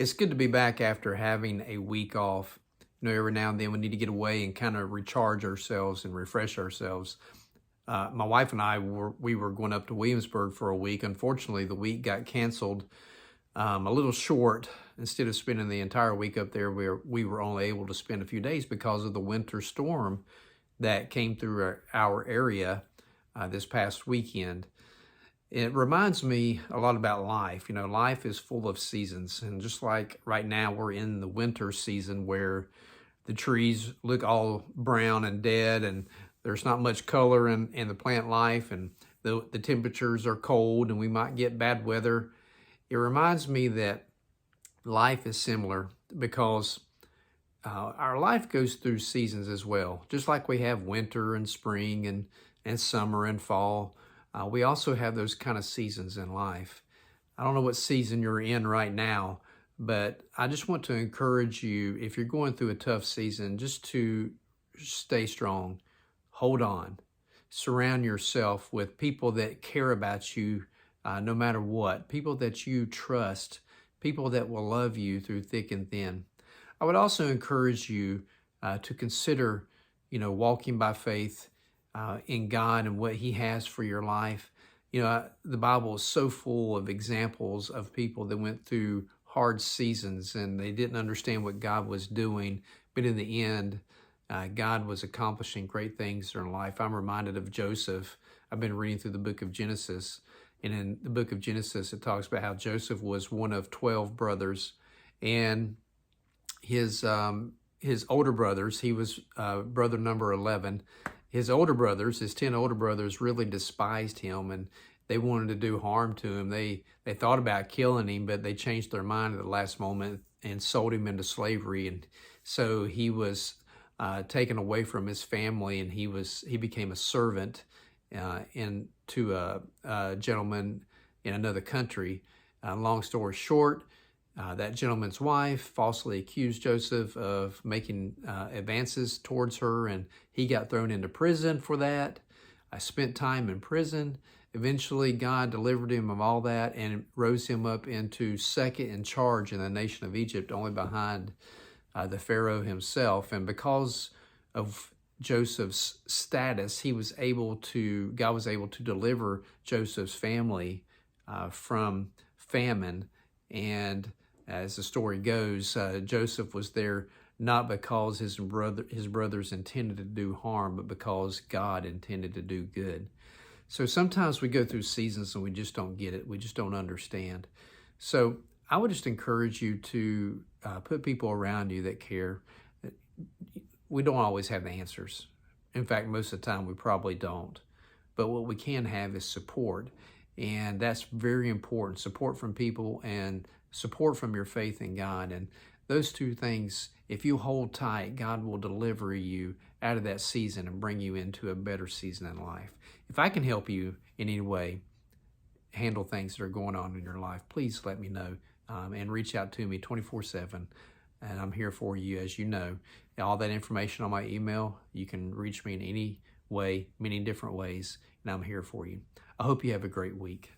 It's good to be back after having a week off. Every now and then we need to get away and kind of recharge ourselves and refresh ourselves. My wife and I we were going up to Williamsburg for a week. Unfortunately, the week got canceled a little short. Instead of spending the entire week up there, we were only able to spend a few days because of the winter storm that came through our area this past weekend. It reminds me a lot about life. Life is full of seasons. And just like right now, we're in the winter season where the trees look all brown and dead, and there's not much color in the plant life, and the temperatures are cold, and we might get bad weather. It reminds me that life is similar because our life goes through seasons as well. Just like we have winter and spring and summer and fall. We also have those kind of seasons in life. I don't know what season you're in right now, but I just want to encourage you, if you're going through a tough season, just to stay strong, hold on, surround yourself with people that care about you no matter what, people that you trust, people that will love you through thick and thin. I would also encourage you to consider, walking by faith in God and what He has for your life. The Bible is so full of examples of people that went through hard seasons and they didn't understand what God was doing, but in the end, God was accomplishing great things in their life. I'm reminded of Joseph. I've been reading through the book of Genesis, and in the book of Genesis, it talks about how Joseph was one of 12 brothers, and his older brothers, he was brother number 11. His older brothers, his 10 older brothers, really despised him, and they wanted to do harm to him. They thought about killing him, but they changed their mind at the last moment and sold him into slavery. And so he was taken away from his family, and he became a servant to a gentleman in another country. Long story short, that gentleman's wife falsely accused Joseph of making advances towards her, and he got thrown into prison for that. I spent time in prison. Eventually, God delivered him of all that and rose him up into second in charge in the nation of Egypt, only behind the Pharaoh himself. And because of Joseph's status, God was able to deliver Joseph's family from famine. And as the story goes, Joseph was there not because his brothers intended to do harm, but because God intended to do good. So sometimes we go through seasons and we just don't get it. We just don't understand. So I would just encourage you to put people around you that care. We don't always have the answers. In fact, most of the time we probably don't. But what we can have is support. And that's very important. Support from people and support from your faith in God. And those two things, if you hold tight, God will deliver you out of that season and bring you into a better season in life. If I can help you in any way handle things that are going on in your life, please let me know and reach out to me 24/7. And I'm here for you, as you know. All that information on my email, you can reach me in any way, many different ways, and I'm here for you. I hope you have a great week.